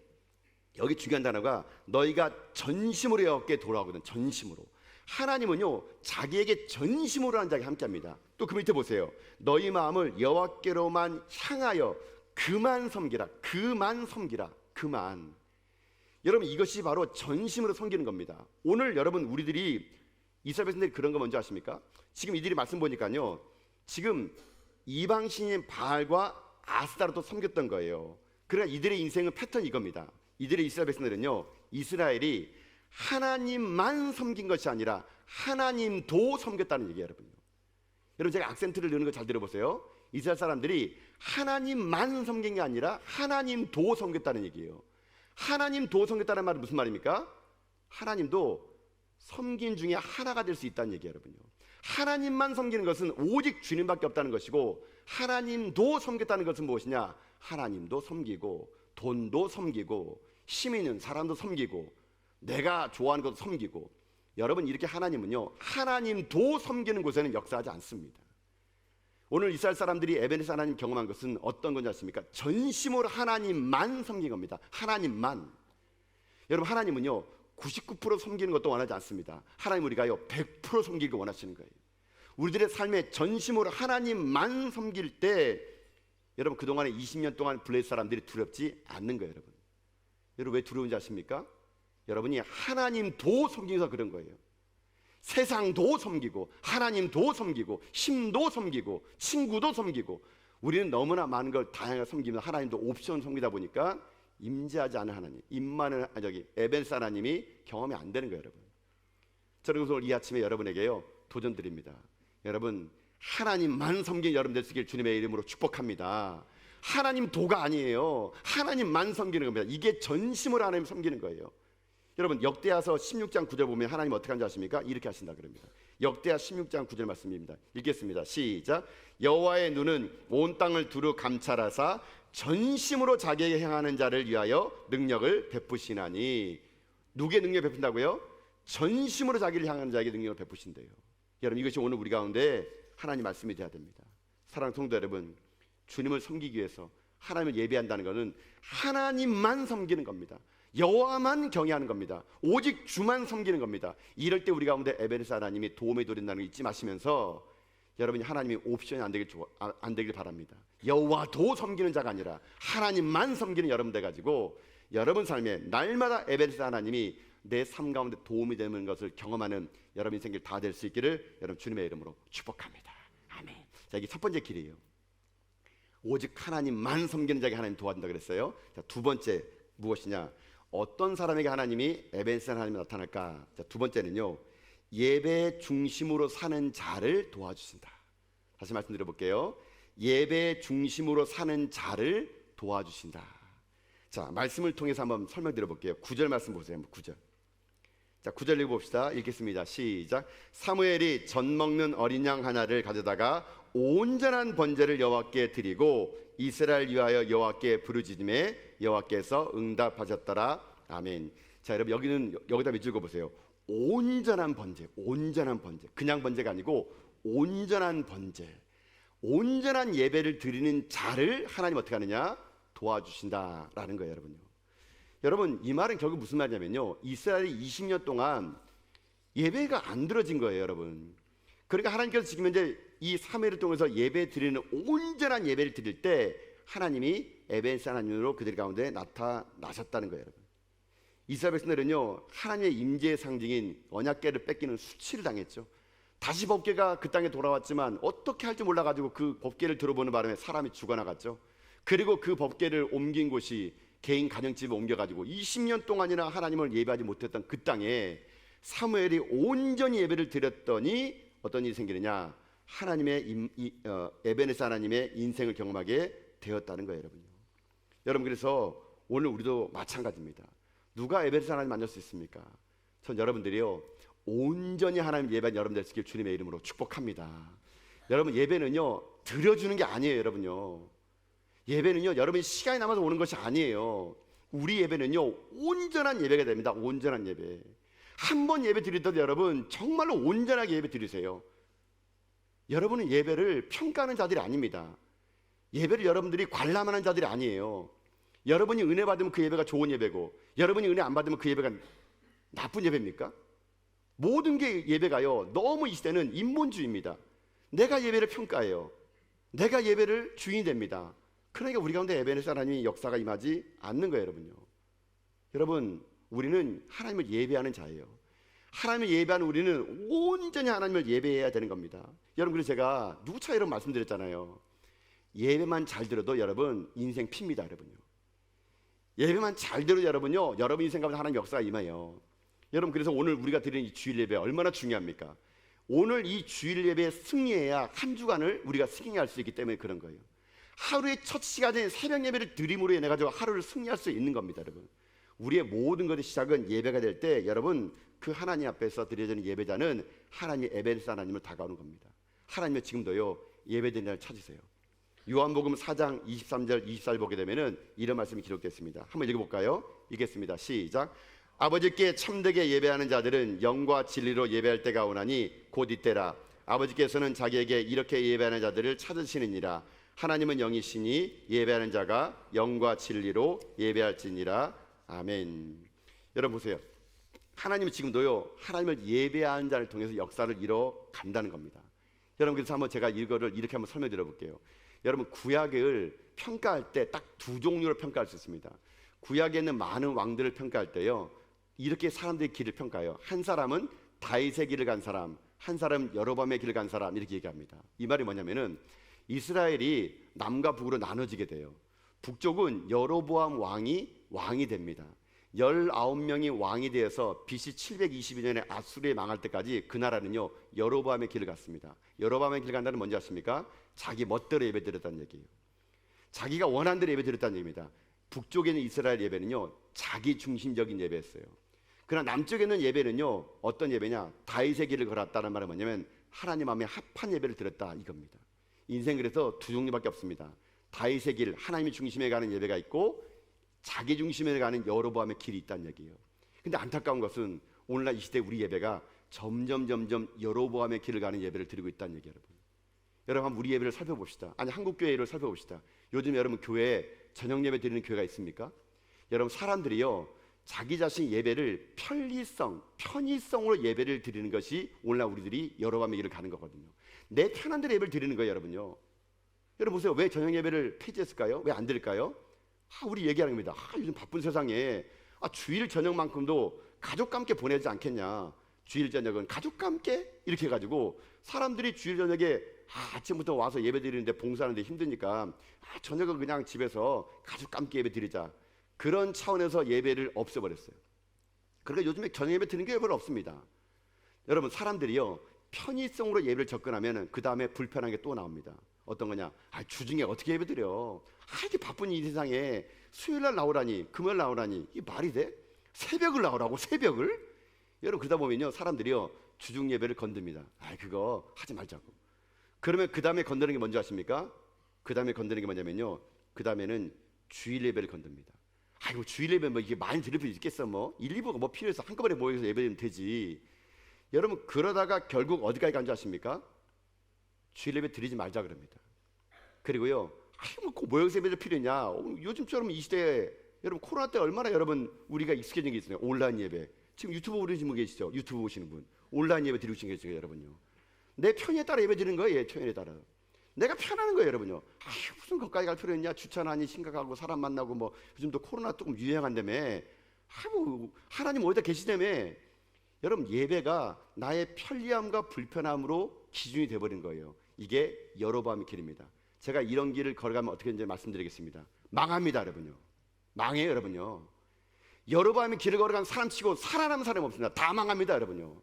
여기 중요한 단어가 너희가 전심으로 여호와께 돌아오거든. 전심으로. 하나님은요 자기에게 전심으로 하는 자에게 함께합니다. 또 그 밑에 보세요. 너희 마음을 여호와께로만 향하여 그만 섬기라. 그만 섬기라. 그만. 여러분 이것이 바로 전심으로 섬기는 겁니다. 오늘 여러분 우리들이 이스라엘 백성들이 그런 거 뭔지 아십니까? 지금 이들이 말씀 보니까요 지금 이방신인 바알과 아스타롯도 섬겼던 거예요. 그러니까 이들의 인생은 패턴이 이겁니다. 이들의 이스라엘 백성들은요 이스라엘이 하나님만 섬긴 것이 아니라 하나님도 섬겼다는 얘기예요. 여러분 제가 악센트를 넣는 거 잘 들어보세요. 이스라엘 사람들이 하나님만 섬긴 게 아니라 하나님도 섬겼다는 얘기예요. 하나님도 섬겼다는 말은 무슨 말입니까? 하나님도 섬긴 중에 하나가 될 수 있다는 얘기예요. 여러분요. 하나님만 섬기는 것은 오직 주님밖에 없다는 것이고 하나님도 섬겼다는 것은 무엇이냐? 하나님도 섬기고 돈도 섬기고 힘 있는 사람도 섬기고 내가 좋아하는 것도 섬기고. 여러분 이렇게 하나님은요 하나님도 섬기는 곳에는 역사하지 않습니다. 오늘 이스라엘 사람들이 에베네셀 하나님 경험한 것은 어떤 건지 아십니까? 전심으로 하나님만 섬긴 겁니다. 하나님만. 여러분 하나님은요 99% 섬기는 것도 원하지 않습니다. 하나님 우리가요 100% 섬기기 원하시는 거예요. 우리들의 삶에 전심으로 하나님만 섬길 때 여러분 그동안에 20년 동안 블레셋 사람들이 두렵지 않는 거예요. 여러분 왜 두려운지 아십니까? 여러분이 하나님도 섬기면서 그런 거예요. 세상도 섬기고 하나님도 섬기고 힘도 섬기고 친구도 섬기고 우리는 너무나 많은 걸 다양하게 섬기면서 하나님도 옵션 섬기다 보니까 임재하지 않은 하나님, 임만은 에벤스 하나님이 경험이 안 되는 거예요. 여러분 저는 오늘 이 아침에 여러분에게요 도전 드립니다. 여러분 하나님만 섬기는 여러분 되시길 주님의 이름으로 축복합니다. 하나님 도가 아니에요. 하나님만 섬기는 겁니다. 이게 전심으로 하나님 섬기는 거예요. 여러분 역대하서 16장 9절 보면 하나님 어떻게 하는지 아십니까? 이렇게 하신다 그럽니다. 역대하 16장 9절 말씀입니다. 읽겠습니다. 시작. 여호와의 눈은 온 땅을 두루 감찰하사 전심으로 자기에게 행하는 자를 위하여 능력을 베푸시나니. 누구의 능력을 베푼다고요? 전심으로 자기를 향하는 자에게 능력을 베푸신대요. 여러분 이것이 오늘 우리 가운데 하나님 말씀이 되어야 됩니다. 사랑하는 성도 여러분, 주님을 섬기기 위해서 하나님을 예배한다는 것은 하나님만 섬기는 겁니다. 여호와만 경외하는 겁니다. 오직 주만 섬기는 겁니다. 이럴 때 우리 가운데 에베네셀 하나님이 도움이 되린다는 걸 잊지 마시면서 여러분이 하나님이 옵션이 안 되길 바랍니다. 여호와도 섬기는 자가 아니라 하나님만 섬기는 여러분 돼가지고 여러분 삶에 날마다 에베네사 하나님이 내 삶 가운데 도움이 되는 것을 경험하는 여러분 인생길 다 될 수 있기를 여러분 주님의 이름으로 축복합니다. 아멘. 자, 이게 첫 번째 길이에요. 오직 하나님만 섬기는 자에게 하나님 도와준다 그랬어요. 자, 두 번째 무엇이냐? 어떤 사람에게 하나님이 에베네사 하나님이 나타날까? 자, 두 번째는요, 예배 중심으로 사는 자를 도와주신다. 다시 말씀드려볼게요. 예배 중심으로 사는 자를 도와주신다. 자, 말씀을 통해서 한번 설명드려볼게요. 9절 말씀 보세요. 9절. 자, 9절 읽어봅시다. 읽겠습니다. 시작. 사무엘이 젖 먹는 어린 양 하나를 가져다가 온전한 번제를 여호와께 드리고 이스라엘 위하여 여호와께 부르짖음에 여호와께서 응답하셨더라. 아멘. 자, 여러분 여기다 밑줄 읽어보세요. 온전한 번제, 온전한 번제. 그냥 번제가 아니고 온전한 번제, 온전한 예배를 드리는 자를 하나님 어떻게 하느냐? 도와주신다라는 거예요, 여러분요. 여러분, 이 말은 결국 무슨 말이냐면요, 이스라엘이 20년 동안 예배가 안 드려진 거예요, 여러분. 그러니까 하나님께서 지금 현재 이 3회를 통해서 예배 드리는 온전한 예배를 드릴 때 하나님이 에베네사 하나님으로 그들 가운데 나타나셨다는 거예요, 여러분. 이스라엘 백성들은요, 하나님의 임재의 상징인 언약궤를 뺏기는 수치를 당했죠. 다시 법궤가 그 땅에 돌아왔지만 어떻게 할지 몰라가지고 그 법궤를 들어보는 바람에 사람이 죽어나갔죠. 그리고 그 법궤를 옮긴 곳이 개인 가정집에 옮겨가지고 20년 동안이나 하나님을 예배하지 못했던 그 땅에 사무엘이 온전히 예배를 드렸더니 어떤 일이 생기느냐? 하나님의 에베네사 하나님의 인생을 경험하게 되었다는 거예요, 여러분요. 여러분, 그래서 오늘 우리도 마찬가지입니다. 누가 에베네사 하나님 만날 수 있습니까? 전 여러분들이요, 온전히 하나님 예배한 여러분 될 수 있길 주님의 이름으로 축복합니다. 여러분, 예배는요 드려주는 게 아니에요, 여러분요. 예배는요 여러분이 시간이 남아서 오는 것이 아니에요. 우리 예배는요 온전한 예배가 됩니다. 온전한 예배. 한 번 예배 드리더라도 여러분 정말로 온전하게 예배 드리세요. 여러분은 예배를 평가하는 자들이 아닙니다. 예배를 여러분들이 관람하는 자들이 아니에요. 여러분이 은혜 받으면 그 예배가 좋은 예배고, 여러분이 은혜 안 받으면 그 예배가 나쁜 예배입니까? 모든 게 예배가요 너무 이 시대는 인본주의입니다. 내가 예배를 평가해요. 내가 예배를 주인이 됩니다. 그러니까 우리 가운데 에베네사 하나님의 역사가 임하지 않는 거예요, 여러분요. 여러분, 우리는 하나님을 예배하는 자예요. 하나님을 예배하는 우리는 온전히 하나님을 예배해야 되는 겁니다. 여러분, 그래서 제가 누차 이런 말씀드렸잖아요. 예배만 잘 들어도 여러분 인생 핍니다, 여러분요. 예배만 잘 들어도 여러분요 여러분 인생 가운데 하나님의 역사가 임해요. 여러분, 그래서 오늘 우리가 드리는 이 주일 예배 얼마나 중요합니까? 오늘 이 주일 예배에 승리해야 한 주간을 우리가 승리할 수 있기 때문에 그런 거예요. 하루의 첫 시간에 새벽 예배를 드림으로 인해 가지고 하루를 승리할 수 있는 겁니다, 여러분. 우리의 모든 것의 시작은 예배가 될 때 여러분 그 하나님 앞에서 드려지는 예배자는 하나님의 에베네사 하나님을 다가오는 겁니다. 하나님은 지금도요 예배드리는 날 찾으세요. 요한복음 4장 23절 24절 보게 되면은 이런 말씀이 기록됐습니다. 한번 읽어볼까요? 읽겠습니다. 시작. 아버지께 참되게 예배하는 자들은 영과 진리로 예배할 때가 오나니 곧 이때라. 아버지께서는 자기에게 이렇게 예배하는 자들을 찾으시느니라. 하나님은 영이시니 예배하는 자가 영과 진리로 예배할지니라. 아멘. 여러분 보세요. 하나님은 지금도요 하나님을 예배하는 자를 통해서 역사를 이뤄 간다는 겁니다. 여러분, 그래서 한번 제가 이거를 이렇게 한번 설명드려 볼게요. 여러분, 구약을 평가할 때 딱 두 종류로 평가할 수 있습니다. 구약에 있는 많은 왕들을 평가할 때요 이렇게 사람들의 길을 평가해요. 한 사람은 다윗의 길을 간 사람, 한 사람은 여로보암의 길을 간 사람, 이렇게 얘기합니다. 이 말이 뭐냐면은 이스라엘이 남과 북으로 나눠지게 돼요. 북쪽은 여로보암 왕이 됩니다. 19명이 왕이 되어서 BC 722년에 아수르에 망할 때까지 그 나라는요 여로보암의 길을 갔습니다. 여로보암의 길을 간다는 뭔지 아십니까? 자기 멋대로 예배드렸다는 얘기예요. 자기가 원한 대로 예배드렸다는 얘기입니다. 북쪽에 있는 이스라엘 예배는요 자기 중심적인 예배였어요. 그러나 남쪽에 있는 예배는요 어떤 예배냐? 다윗의 길을 걸었다는 말은 뭐냐면 하나님 마음에 합한 예배를 드렸다 이겁니다. 인생 그래서 두 종류밖에 없습니다. 다윗의 길, 하나님이 중심에 가는 예배가 있고 자기 중심에 가는 여로보암의 길이 있다는 얘기예요. 근데 안타까운 것은 오늘날 이 시대 우리 예배가 점점 여로보암의 길을 가는 예배를 드리고 있다는 얘기예요, 여러분. 여러분, 한번 우리 예배를 살펴봅시다. 아니, 한국 교회를 살펴봅시다. 요즘 여러분 교회에 저녁 예배 드리는 교회가 있습니까? 여러분, 사람들이요 자기 자신 예배를 편의성으로 예배를 드리는 것이 오늘날 우리들이 여로보암의 길을 가는 거거든요. 내 편한 대로 예배를 드리는 거예요, 여러분요. 여러분 보세요. 왜 저녁 예배를 폐지했을까요? 왜 안 드릴까요? 우리 얘기하는 겁니다. 요즘 바쁜 세상에 주일 저녁만큼도 가족과 함께 보내지 않겠냐. 주일 저녁은 가족과 함께 이렇게 해가지고 사람들이 주일 저녁에 아침부터 와서 예배 드리는데 봉사하는데 힘드니까 저녁은 그냥 집에서 가족과 함께 예배 드리자. 그런 차원에서 예배를 없애버렸어요. 그러니까 요즘에 저녁 예배 드리는 게 별로 없습니다. 여러분, 사람들이요 편의성으로 예배를 접근하면 그 다음에 불편한 게 또 나옵니다. 어떤 거냐? 주중에 어떻게 예배 드려? 이렇게 바쁜 이 세상에 수요일날 나오라니, 금요일 나오라니, 이게 말이 돼? 새벽을 나오라고, 새벽을? 여러분, 그러다 보면요 사람들이요 주중 예배를 건듭니다. 그거 하지 말자고. 그러면 그 다음에 건드는 게 뭔지 아십니까? 그 다음에 건드는 게 뭐냐면요, 그 다음에는 주일 예배를 건듭니다. 주일 예배 뭐 이게 많이 드릴 필요 있겠어? 뭐 1, 2부가 뭐 필요해서 한꺼번에 모여서 예배드리면 되지. 여러분, 그러다가 결국 어디까지 간지 아십니까? 주일 예배 드리지 말자 그럽니다. 그리고요, 뭐 꼭 모여서 예배를 필요했냐? 요즘처럼 이 시대에 여러분 코로나 때 얼마나 여러분 우리가 익숙해진 게 있어요. 온라인 예배. 지금 유튜브 보시는 분 계시죠? 유튜브 보시는 분 온라인 예배 드리고 계시죠, 여러분요. 내 편의에 따라 예배 드리는 거예요. 편의에 따라 내가 편하는 거예요, 여러분요. 무슨 거기까지 갈 필요 있냐? 주차난이 심각하고 사람 만나고 뭐 요즘도 코로나 조금 유행한다며. 뭐 하나님 어디다 계시다며. 여러분, 예배가 나의 편리함과 불편함으로 기준이 돼버린 거예요. 이게 여로보암의 길입니다. 제가 이런 길을 걸어가면 어떻게 되는지 말씀드리겠습니다. 망합니다, 여러분요. 망해요, 여러분요. 여로보암의 길을 걸어간 사람치고 살아남은 사람이 없습니다. 다 망합니다, 여러분요.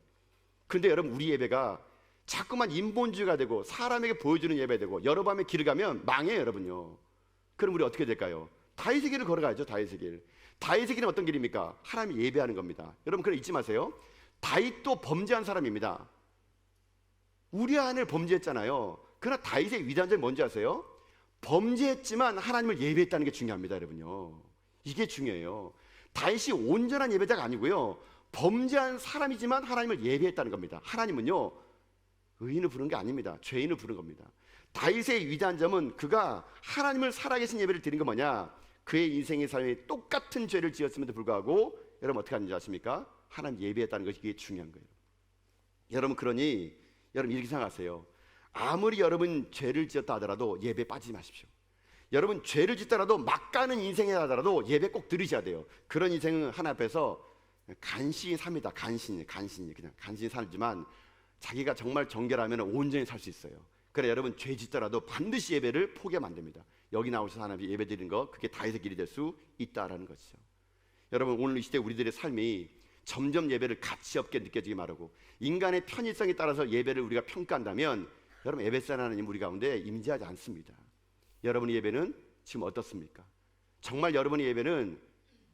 근데 여러분, 우리 예배가 자꾸만 인본주의가 되고 사람에게 보여주는 예배 되고 여로보암의 길을 가면 망해요, 여러분요. 그럼 우리 어떻게 될까요? 다윗의 길을 걸어가야죠. 다윗의 길. 다윗의 길은 어떤 길입니까? 하나님 예배하는 겁니다. 여러분, 그럼 잊지 마세요. 다윗도 범죄한 사람입니다. 우리아를 범죄했잖아요. 그러나 다윗의 위대한 점이 뭔지 아세요? 범죄했지만 하나님을 예배했다는 게 중요합니다, 여러분요. 이게 중요해요. 다윗이 온전한 예배자가 아니고요, 범죄한 사람이지만 하나님을 예배했다는 겁니다. 하나님은요 의인을 부르는 게 아닙니다. 죄인을 부르는 겁니다. 다윗의 위대한 점은 그가 하나님을 살아계신 예배를 드린 거 뭐냐? 그의 인생의 삶이 똑같은 죄를 지었음에도 불구하고 여러분 어떻게 하는지 아십니까? 하나님 예배했다는 것이 이게 중요한 거예요. 여러분, 그러니 여러분 이렇게 생각하세요. 아무리 여러분 죄를 지었다 하더라도 예배 빠지지 마십시오. 여러분 죄를 짓더라도 막 가는 인생에 하더라도 예배 꼭 들으셔야 돼요. 그런 인생은 하나 앞에서 간신히 삽니다. 간신히 그냥 간신히 살지만 자기가 정말 정결하면 온전히 살 수 있어요. 그래, 여러분 죄 짓더라도 반드시 예배를 포기하면 안 됩니다. 여기 나오셔서 하나님 예배 드리는 거, 그게 다윗의 길이 될 수 있다라는 것이죠. 여러분, 오늘 이 시대 우리들의 삶이 점점 예배를 가치 없게 느껴지게 마르고 인간의 편의성에 따라서 예배를 우리가 평가한다면 여러분, 에베스한 하나님 우리 가운데 임재하지 않습니다. 여러분의 예배는 지금 어떻습니까? 정말 여러분의 예배는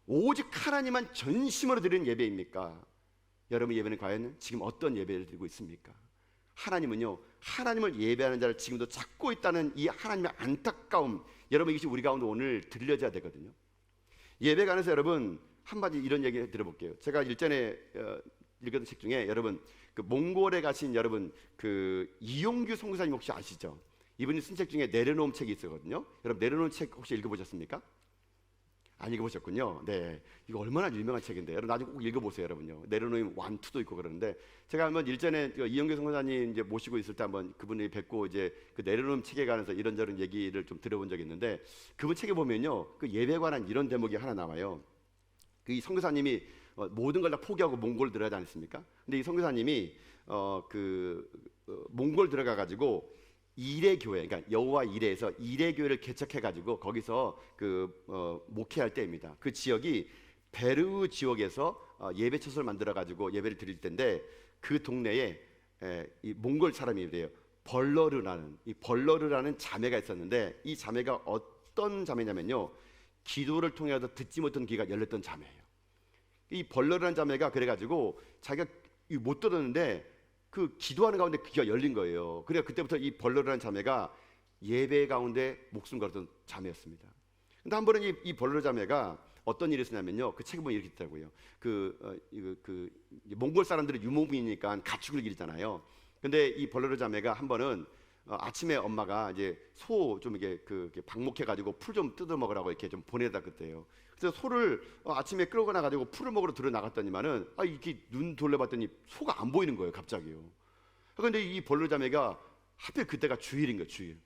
오직 하나님만 전심으로 드리는 예배입니까? 여러분의 예배는 과연 지금 어떤 예배를 드리고 있습니까? 하나님은요, 하나님을 예배하는 자를 지금도 찾고 있다는 이 하나님의 안타까움, 여러분 이것이 우리 가운데 오늘 들려져야 되거든요. 예배 관해서 여러분 한마디 이런 얘기 들어볼게요. 제가 일전에 읽었던 책 중에 여러분 그 몽골에 가신 여러분 그 이용규 선교사님 혹시 아시죠? 이분이 쓴 책 중에 내려놓음 책이 있거든요. 여러분 내려놓음 책 혹시 읽어보셨습니까? 안 읽어보셨군요. 네, 이거 얼마나 유명한 책인데 여러분 나중에 꼭 읽어보세요, 여러분요. 내려놓음 1, 2도 있고 그러는데 제가 한번 일전에 이용규 선교사님 이제 모시고 있을 때 한번 그분이 뵙고 이제 그 내려놓음 책에 관해서 이런저런 얘기를 좀 들어본 적이 있는데 그분 책에 보면요 그 예배에 관한 이런 대목이 하나 나와요. 그 이 선교사님이 모든 걸 다 포기하고 몽골 들어가지 않습니까? 근데 이 선교사님이 몽골 들어가 가지고 이레 교회, 그러니까 여호와 이레에서 이레 교회를 개척해 가지고 거기서 목회할 때입니다. 그 지역이 베르 지역에서 예배처소를 만들어 가지고 예배를 드릴 때인데 그 동네에 이 몽골 사람이래요. 벌러르라는 자매가 있었는데 이 자매가 어떤 자매냐면요, 기도를 통해서 듣지 못한 귀가 열렸던 자매예요. 이 벌러르라는 자매가 그래가지고 자기가 못 들었는데 그 기도하는 가운데 귀가 열린 거예요. 그래서 그때부터 이 벌러르라는 자매가 예배 가운데 목숨 걸었던 자매였습니다. 근데 한 번은 이 벌러르 자매가 어떤 일이 있었냐면요, 그 책에 보면 이렇게 있더라고요. 몽골 사람들은 유목민이니까 가축을 기르잖아요. 근데 이 벌러르 자매가 한 번은 아침에 엄마가 이제 소 좀 이렇게 방목해가지고 풀 좀 뜯어 먹으라고 이렇게 좀 보내다 그때요. 그래서 소를 아침에 끌고 나가지고 풀을 먹으러 들어 나갔더니만은 이렇게 눈 돌려봤더니 소가 안 보이는 거예요, 갑자기요. 그런데 이 벌러 자매가 하필 그때가 주일인 거예요, 주일.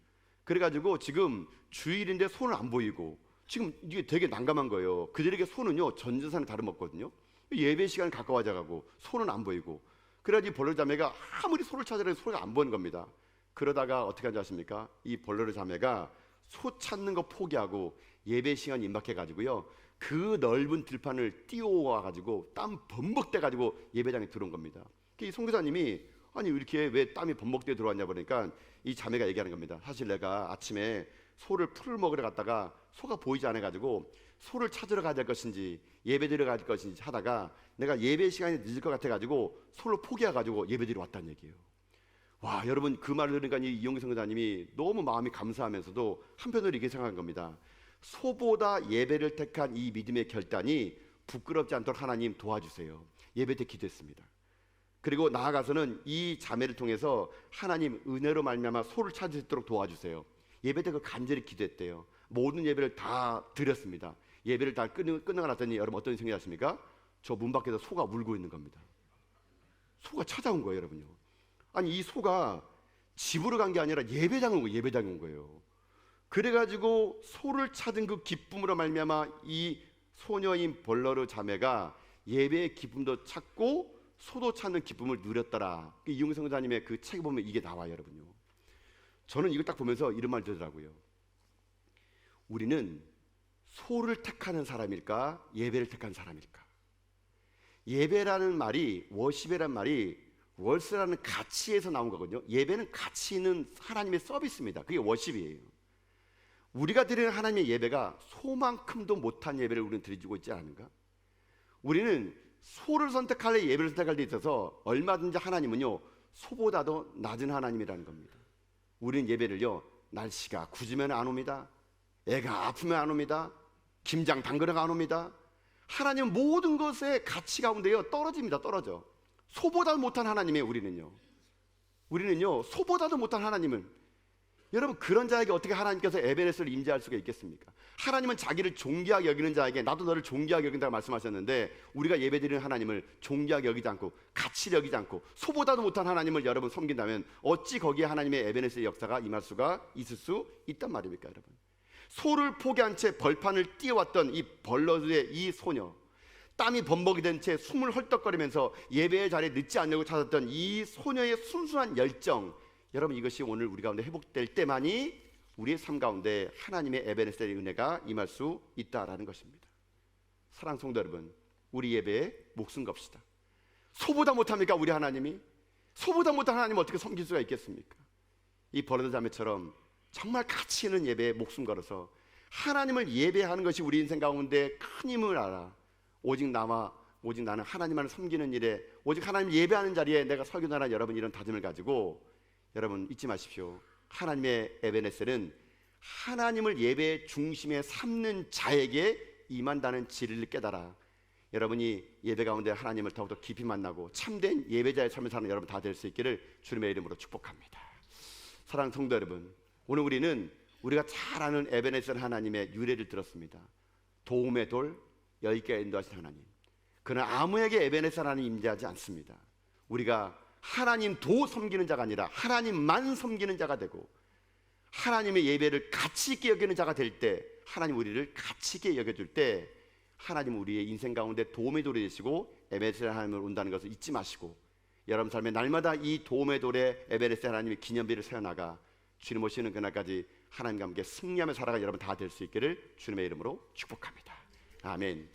그래가지고 지금 주일인데 소는 안 보이고 지금 이게 되게 난감한 거예요. 그들에게 소는요 전재산이 다름없거든요. 예배 시간 가까워져가고 소는 안 보이고, 그래야지 벌로 자매가 아무리 소를 찾으려도 소가 안 보이는 겁니다. 그러다가 어떻게 하는지 아십니까? 이 벌로 자매가 소 찾는 거 포기하고 예배 시간 임박해가지고요 그 넓은 들판을 뛰어와가지고 땀 범벅대가지고 예배장에 들어온 겁니다. 이 선교사님이 아니 이렇게 왜 땀이 범벅대 들어왔냐 보니까 이 자매가 얘기하는 겁니다. 사실 내가 아침에 소를 풀을 먹으러 갔다가 소가 보이지 않아가지고 소를 찾으러 가야 될 것인지 예배 드리러 갈 것인지 하다가 내가 예배 시간이 늦을 것 같아가지고 소를 포기해가지고 예배 드리러 왔다는 얘기예요. 와, 여러분, 그 말을 들으니까 이 이용기 선교사님이 너무 마음이 감사하면서도 한편으로 이렇게 생각한 겁니다. 소보다 예배를 택한 이 믿음의 결단이 부끄럽지 않도록 하나님 도와주세요. 예배 때 기도했습니다. 그리고 나아가서는 이 자매를 통해서 하나님 은혜로 말미암아 소를 찾을 수 있도록 도와주세요. 예배 때 그 간절히 기도했대요. 모든 예배를 다 드렸습니다. 예배를 다 끝나고 났더니 여러분 어떤 생각이 하십니까? 저 문 밖에서 소가 울고 있는 겁니다. 소가 찾아온 거예요, 여러분요. 아니 이 소가 집으로 간 게 아니라 예배장에 온 거예요. 그래가지고 소를 찾은 그 기쁨으로 말미암아 이 소녀인 벌러르 자매가 예배의 기쁨도 찾고 소도 찾는 기쁨을 누렸더라. 이용기 선교사님의 그 책에 보면 이게 나와요, 여러분요. 저는 이걸 딱 보면서 이런 말 들더라고요. 우리는 소를 택하는 사람일까? 예배를 택한 사람일까? 예배라는 말이, 워십이라는 말이 월스라는 가치에서 나온 거거든요. 예배는 가치 있는 하나님의 서비스입니다. 그게 워십이에요. 우리가 드리는 하나님의 예배가 소만큼도 못한 예배를 우리는 드리고 있지 않은가? 우리는 소를 선택할래 예배를 선택할 때 있어서 얼마든지 하나님은요 소보다도 낮은 하나님이라는 겁니다. 우리는 예배를요 날씨가 굳으면 안 옵니다. 애가 아프면 안 옵니다. 김장 담그러가 안 옵니다. 하나님은 모든 것의 가치 가운데요 떨어집니다. 떨어져. 소보다도 못한 하나님이에요. 우리는요 소보다도 못한 하나님은, 여러분 그런 자에게 어떻게 하나님께서 에베네스를 임재할 수가 있겠습니까? 하나님은 자기를 존귀하게 여기는 자에게 나도 너를 존귀하게 여긴다고 말씀하셨는데, 우리가 예배드리는 하나님을 존귀하게 여기지 않고 가치를 여기지 않고 소보다도 못한 하나님을 여러분 섬긴다면 어찌 거기에 하나님의 에베네스의 역사가 임할 수가 있을 수 있단 말입니까? 여러분, 소를 포기한 채 벌판을 뛰어왔던 이 벌러드의 이 소녀, 땀이 범벅이 된 채 숨을 헐떡거리면서 예배의 자리에 늦지 않냐고 찾았던 이 소녀의 순수한 열정, 여러분 이것이 오늘 우리 가운데 회복될 때만이 우리의 삶 가운데 하나님의 에베네스의 은혜가 임할 수 있다라는 것입니다. 사랑하는 성도 여러분, 우리 예배에 목숨 겁시다. 소보다 못합니까? 우리 하나님이? 소보다 못한 하나님을 어떻게 섬길 수가 있겠습니까? 이 버러드 자매처럼 정말 가치 있는 예배에 목숨 걸어서 하나님을 예배하는 것이 우리 인생 가운데 큰 힘을 알아. 오직 나는 하나님만을 섬기는 일에, 오직 하나님 예배하는 자리에 내가 설교하는 여러분 이런 다짐을 가지고, 여러분 잊지 마십시오. 하나님의 에베네셀은 하나님을 예배의 중심에 삼는 자에게 임한다는 진리를 깨달아 여러분이 예배 가운데 하나님을 더욱더 깊이 만나고 참된 예배자의 삶을 사는 여러분 다 될 수 있기를 주님의 이름으로 축복합니다. 사랑하는 성도 여러분, 오늘 우리는 우리가 잘 아는 에베네셀 하나님의 유래를 들었습니다. 도움의 돌, 여기까지 인도하신 하나님. 그는 아무에게 에베네셀 하나님 임재하지 않습니다. 우리가 하나님도 섬기는 자가 아니라 하나님만 섬기는 자가 되고 하나님의 예배를 가치 있게 여기는 자가 될 때, 하나님 우리를 가치 있게 여겨줄 때 하나님 우리의 인생 가운데 도움의 돌이 되시고 에베네셀 하나님을 온다는 것을 잊지 마시고, 여러분 삶에 날마다 이 도움의 돌에 에베네셀 하나님의 기념비를 세워나가 주님 오시는 그날까지 하나님과 함께 승리하며 살아가 여러분 다 될 수 있기를 주님의 이름으로 축복합니다. 아멘.